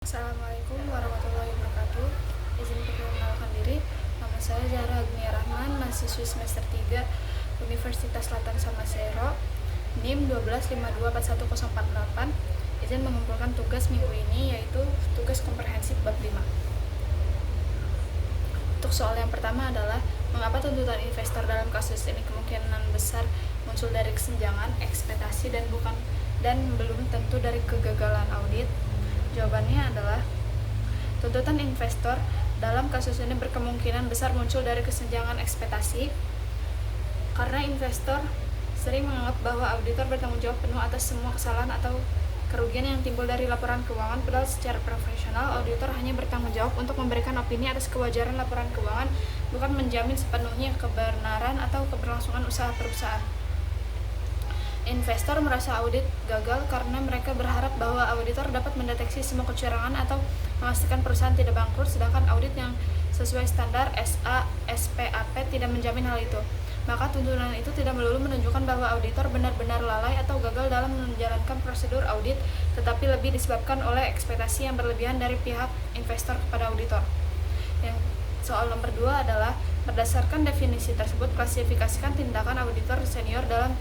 Assalamualaikum warahmatullahi wabarakatuh. Izin perkenalkan diri, nama saya Zahra Agnia Rahman, mahasiswi semester 3 Universitas Selatan Samasero, NIM 12524148. Izin mengumpulkan tugas minggu ini, yaitu tugas komprehensif bab 5. Untuk soal yang pertama adalah, mengapa tuntutan investor dalam kasus ini kemungkinan besar muncul dari kesenjangan, ekspektasi, dan belum tentu dari kegagalan audit? Jawabannya adalah, tuntutan investor dalam kasus ini berkemungkinan besar muncul dari kesenjangan ekspektasi karena investor sering menganggap bahwa auditor bertanggung jawab penuh atas semua kesalahan atau kerugian yang timbul dari laporan keuangan, padahal secara profesional auditor hanya bertanggung jawab untuk memberikan opini atas kewajaran laporan keuangan, bukan menjamin sepenuhnya kebenaran atau keberlangsungan usaha perusahaan. Investor merasa audit gagal karena mereka berharap bahwa auditor dapat mendeteksi semua kecurangan atau memastikan perusahaan tidak bangkrut, sedangkan audit yang sesuai standar SASPAP tidak menjamin hal itu. Maka tuntutan itu tidak melulu menunjukkan bahwa auditor benar-benar lalai atau gagal dalam menjalankan prosedur audit, tetapi lebih disebabkan oleh ekspektasi yang berlebihan dari pihak investor kepada auditor. Yang soal nomor 2 adalah, berdasarkan definisi tersebut, klasifikasikan tindakan auditor senior dalam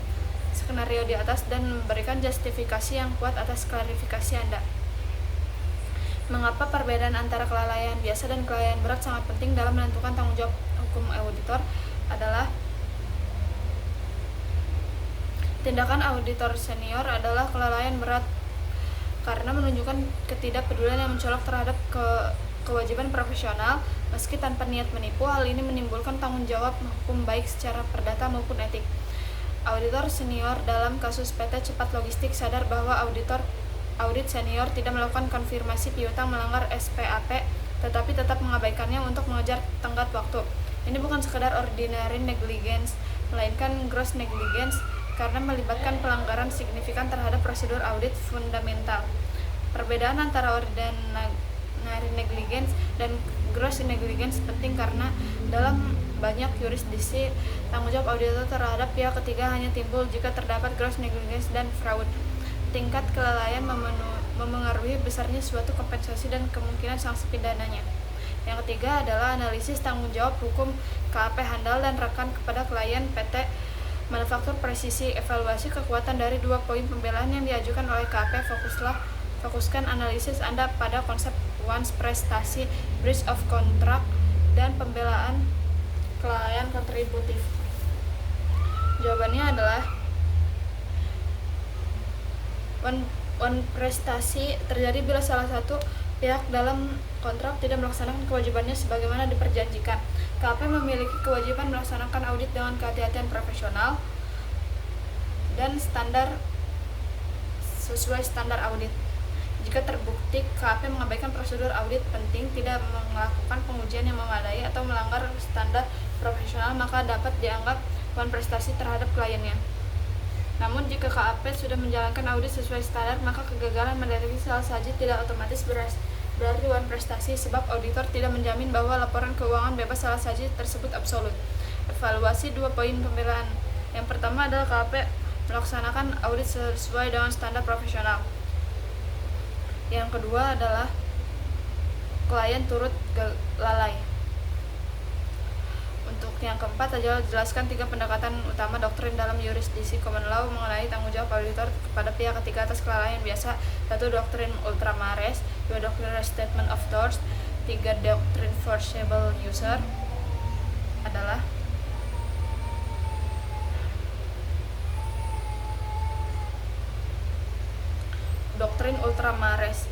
skenario di atas dan memberikan justifikasi yang kuat atas klarifikasi Anda. Mengapa perbedaan antara kelalaian biasa dan kelalaian berat sangat penting dalam menentukan tanggung jawab hukum auditor adalah, tindakan auditor senior adalah kelalaian berat karena menunjukkan ketidakpedulian yang mencolok terhadap kewajiban profesional meski tanpa niat menipu. Hal ini menimbulkan tanggung jawab hukum baik secara perdata maupun etik. Auditor senior dalam kasus PT Cepat Logistik sadar bahwa audit senior tidak melakukan konfirmasi piutang melanggar SPAP, tetapi tetap mengabaikannya untuk mengejar tenggat waktu. Ini bukan sekedar ordinary negligence, melainkan gross negligence karena melibatkan pelanggaran signifikan terhadap prosedur audit fundamental. Perbedaan antara ordinary negligence dan gross negligence penting karena dalam banyak yurisdiksi, tanggung jawab auditor terhadap pihak ketiga hanya timbul jika terdapat gross negligence dan fraud. Tingkat kelalaian memengaruhi besarnya suatu kompensasi dan kemungkinan sanksi pidananya. Yang ketiga adalah analisis tanggung jawab hukum KAP Handal dan rekan kepada klien PT Manufaktur Presisi. Evaluasi kekuatan dari 2 poin pembelaan yang diajukan oleh KAP. Fokuskan analisis Anda pada konsep once prestasi, breach of contract, dan pembelaan kelalaian kontributif. Jawabannya adalah, one prestasi terjadi bila salah satu pihak dalam kontrak tidak melaksanakan kewajibannya sebagaimana diperjanjikan. KAP memiliki kewajiban melaksanakan audit dengan kehati-hatian profesional dan standar sesuai standar audit. Jika terbukti KAP mengabaikan prosedur audit penting, tidak melakukan pengujian yang memadai atau melanggar standar profesional, maka dapat dianggap one prestasi terhadap kliennya. Namun jika KAP sudah menjalankan audit sesuai standar, maka kegagalan mendeteksi salah saji tidak otomatis berarti one prestasi, sebab auditor tidak menjamin bahwa laporan keuangan bebas salah saji tersebut absolut. Evaluasi 2 poin pembelaan. Yang pertama adalah KAP melaksanakan audit sesuai dengan standar profesional. Yang kedua adalah klien turut lalai. Untuk yang keempat adalah jelaskan 3 pendekatan utama doktrin dalam yurisdiksi common law mengenai tanggung jawab auditor kepada pihak ketiga atas kelalaian biasa. 1. Doktrin ultra mares, 2. Doktrin restatement of torts, 3. Doktrin foreseeable user. Adalah doktrin ultra mares.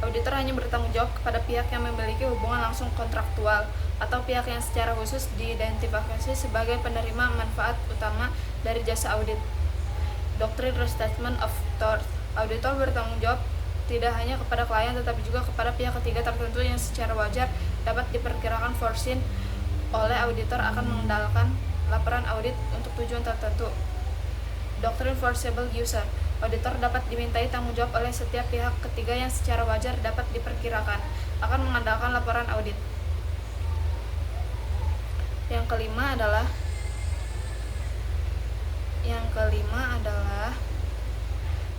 Auditor hanya bertanggung jawab kepada pihak yang memiliki hubungan langsung kontraktual atau pihak yang secara khusus diidentifikasi sebagai penerima manfaat utama dari jasa audit. Doktrin restatement of torts. Auditor bertanggung jawab tidak hanya kepada klien tetapi juga kepada pihak ketiga tertentu yang secara wajar dapat diperkirakan foreseen oleh auditor akan mengandalkan laporan audit untuk tujuan tertentu. Doktrin foreseeable user. Auditor dapat dimintai tanggung jawab oleh setiap pihak ketiga yang secara wajar dapat diperkirakan akan mengandalkan laporan audit. Yang kelima adalah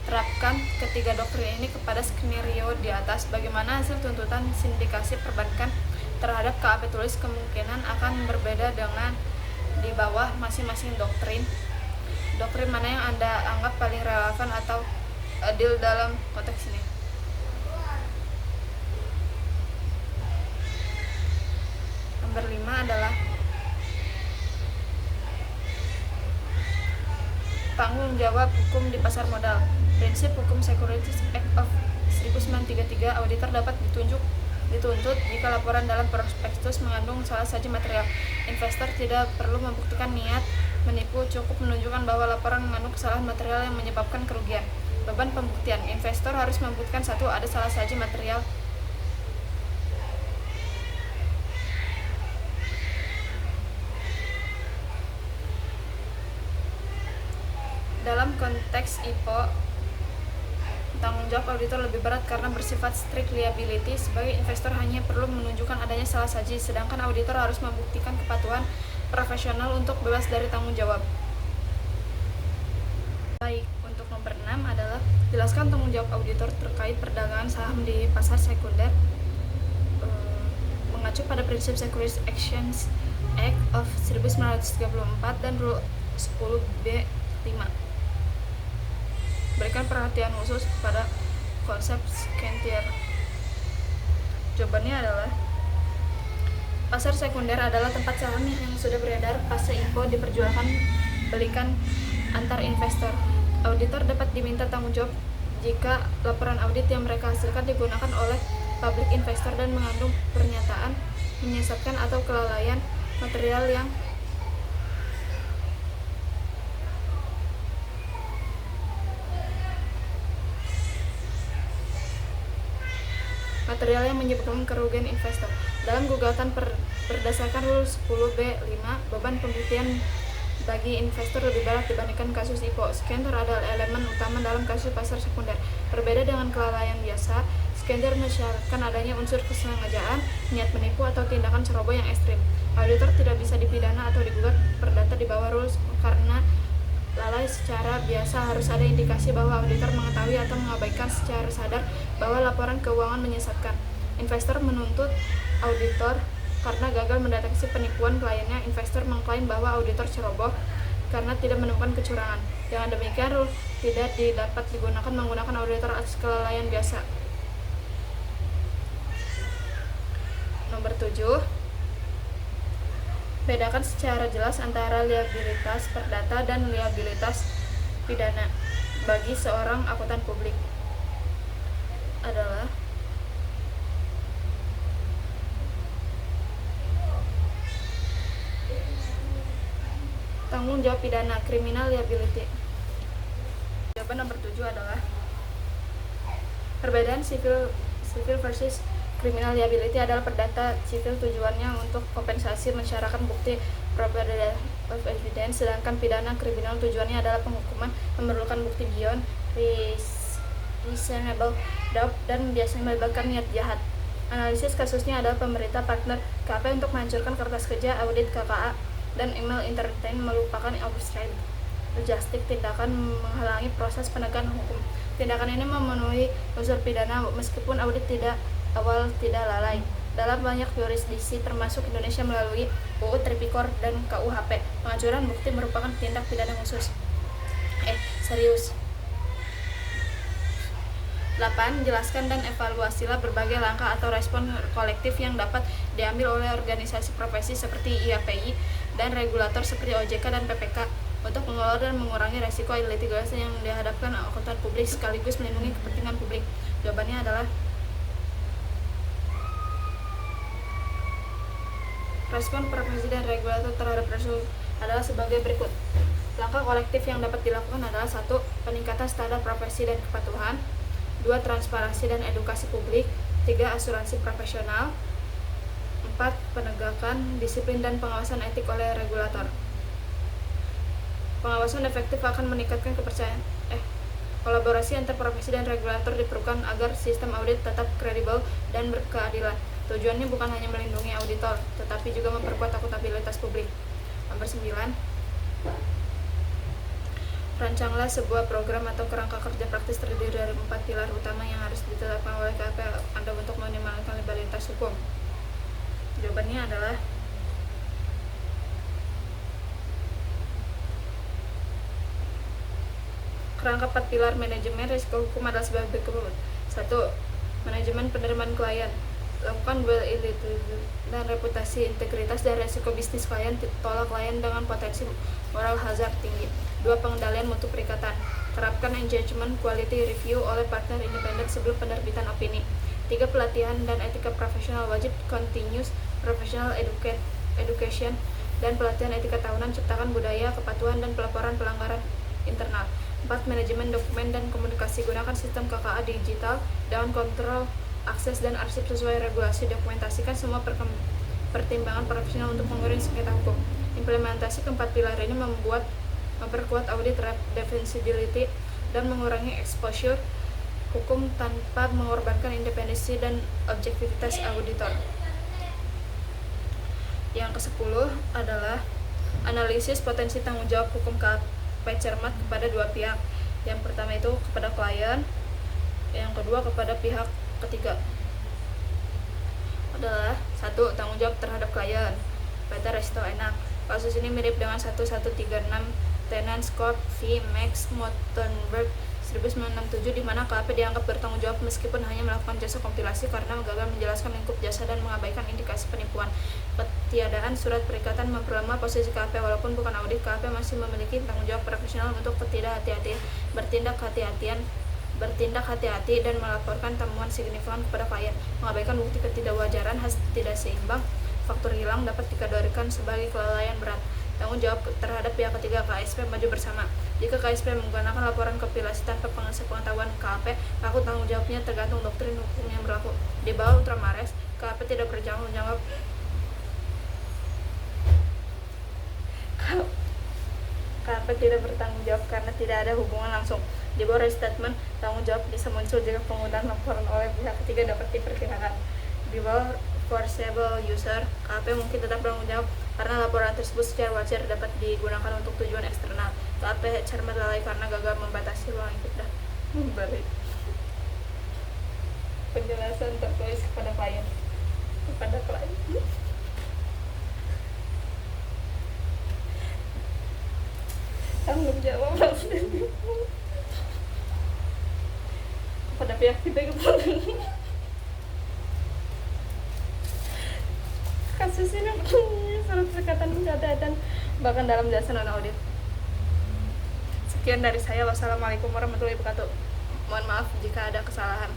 Terapkan ketiga doktrin ini kepada skenario di atas. Bagaimana hasil tuntutan sindikasi perbankan terhadap KAP tulis kemungkinan akan berbeda dengan di bawah masing-masing doktrin. Doktrin mana yang Anda anggap paling relevan atau adil dalam konteks ini? Nomor 5 adalah tanggung jawab hukum di pasar modal. Prinsip hukum Securities Act of 1933, auditor dapat dituntut jika laporan dalam prospektus mengandung salah satu material. Investor tidak perlu membuktikan niat menipu, cukup menunjukkan bahwa laporan mengandung kesalahan material yang menyebabkan kerugian. Beban pembuktian, investor harus membuktikan satu, ada salah satu material dalam konteks IPO. Tanggung jawab auditor lebih berat karena bersifat strict liability. Sebagai investor hanya perlu menunjukkan adanya salah saji, sedangkan auditor harus membuktikan kepatuhan profesional untuk bebas dari tanggung jawab. Baik, untuk nomor 6 adalah jelaskan tanggung jawab auditor terkait perdagangan saham di pasar sekunder. Mengacu pada prinsip Securities Exchange Act of 1934 dan Rule 10b-5. Berikan perhatian khusus kepada konsep scantier. Jawabannya adalah pasar sekunder adalah tempat saham yang sudah beredar pasca IPO diperjualkan belikan antar investor. Auditor dapat diminta tanggung jawab jika laporan audit yang mereka hasilkan digunakan oleh public investor dan mengandung pernyataan menyesatkan atau kelalaian material yang menyebabkan kerugian investor. Dalam gugatan berdasarkan Rule 10b-5, beban pembuktian bagi investor lebih berat dibandingkan kasus IPO. Scantier adalah elemen utama dalam kasus pasar sekunder. Berbeda dengan kelalaian biasa, scantier mensyaratkan adanya unsur kesengajaan, niat menipu, atau tindakan ceroboh yang ekstrim. Auditor tidak bisa dipidana atau digugat perdata di bawah rules karena lalai. Secara biasa harus ada indikasi bahwa auditor mengetahui atau mengabaikan secara sadar bahwa laporan keuangan menyesatkan. Investor menuntut auditor karena gagal mendeteksi penipuan kliennya. Investor mengklaim bahwa auditor ceroboh karena tidak menemukan kecurangan. Dengan demikian, rule tidak dapat digunakan menggunakan auditor atas kelalaian biasa. Nomor 7, bedakan secara jelas antara liabilitas perdata dan liabilitas pidana bagi seorang akuntan publik. Adalah tanggung jawab pidana, criminal liability. Jawaban nomor 7 adalah perbedaan civil versus criminal liability adalah perdata civil tujuannya untuk kompensasi mensyaratkan bukti probability of evidence, sedangkan pidana kriminal tujuannya adalah penghukuman memerlukan bukti beyond reasonable doubt dan biasanya melibatkan niat jahat. Analisis kasusnya adalah pemerintah partner KAP untuk menghancurkan kertas kerja audit KKA dan email entertain melupakan oversight logistik, tindakan menghalangi proses penegakan hukum. Tindakan ini memenuhi unsur pidana meskipun audit awal tidak lalai. Dalam banyak yurisdiksi termasuk Indonesia melalui UU Tipikor dan KUHP, penghancuran bukti merupakan tindak pidana khusus. Serius. 8. Jelaskan dan evaluasilah berbagai langkah atau respon kolektif yang dapat diambil oleh organisasi profesi seperti IAPI dan regulator seperti OJK dan PPK untuk mengelola dan mengurangi resiko litigasi yang dihadapkan akuntan publik sekaligus melindungi kepentingan publik. Jawabannya adalah respon profesi dan regulator terhadap resiko adalah sebagai berikut. Langkah kolektif yang dapat dilakukan adalah 1. Peningkatan standar profesi dan kepatuhan. 2. Transparansi dan edukasi publik. 3. Asuransi profesional. 4. Penegakan disiplin dan pengawasan etik oleh regulator. Pengawasan efektif akan meningkatkan kepercayaan. Kolaborasi antar profesi dan regulator diperlukan agar sistem audit tetap kredibel dan berkeadilan. Tujuannya bukan hanya melindungi auditor, tetapi juga memperkuat akuntabilitas publik. Nomor 9. Rancanglah sebuah program atau kerangka kerja praktis terdiri dari 4 pilar utama yang harus ditetapkan oleh KP Anda untuk meminimalkan legalitas hukum. Jawabannya adalah kerangka 4 pilar manajemen risiko hukum adalah sebagai berikut. 1. Manajemen penerimaan klien. Lakukan validasi dan reputasi, integritas dan resiko bisnis klien. Tolak klien dengan potensi moral hazard tinggi. 2. Pengendalian mutu perikatan. Terapkan engagement quality review oleh partner independen sebelum penerbitan opini. 3. Pelatihan dan etika profesional wajib continuous professional education dan pelatihan etika tahunan. Ciptakan budaya kepatuhan dan pelaporan pelanggaran internal. 4. Manajemen dokumen dan komunikasi. Gunakan sistem KKA digital dengan kontrol akses dan arsip sesuai regulasi. Dokumentasikan semua pertimbangan profesional untuk mengurangi sengketa hukum. Implementasi keempat pilar ini memperkuat audit defensibility dan mengurangi exposure hukum tanpa mengorbankan independensi dan objektivitas auditor. Yang ke-10 adalah analisis potensi tanggung jawab hukum KP cermat kepada dua pihak. Yang pertama itu kepada klien, yang kedua kepada pihak ketiga. Adalah 1. Tanggung jawab terhadap klien. PT Resto Enak. Kasus ini mirip dengan 1136 Tenant Corp v. Max Mottenberg 1967 di mana KP dianggap bertanggung jawab meskipun hanya melakukan jasa kompilasi karena gagal menjelaskan lingkup jasa dan mengabaikan indikasi penipuan. Ketiadaan surat perikatan memperlemah posisi KP. Walaupun bukan audit, KP masih memiliki tanggung jawab profesional untuk bertindak hati-hati dan melaporkan temuan signifikan kepada klien. Mengabaikan bukti ketidakwajaran hasil tidak seimbang faktur hilang dapat dikategorikan sebagai kelalaian berat. Tanggung jawab terhadap pihak ketiga. KSP maju bersama. Jika KSP menggunakan laporan kompilasi tanpa pengetahuan KP, laku tanggung jawabnya tergantung doktrin hukum yang berlaku. Di bawah Ultramares, KP tidak bertanggung jawab. KP tidak bertanggung jawab karena tidak ada hubungan langsung. Di bawah restatement, tanggung jawab bisa muncul jika penggunaan laporan oleh pihak ketiga dapat diperkirakan. Di bawah foreseeable user, KP mungkin tetap bertanggung jawab karena laporan tersebut secara wajar dapat digunakan untuk tujuan eksternal. KP cermat lalai karena gagal membatasi ruang lingkup. Balik. Penjelasan tertulis kepada klien. Tanggung jawab pada pihak ketiga. Kasus ini surat perkataan pencatatan bahkan dalam jasa non audit. Sekian dari saya. Wassalamualaikum warahmatullahi wabarakatuh. Mohon maaf jika ada kesalahan.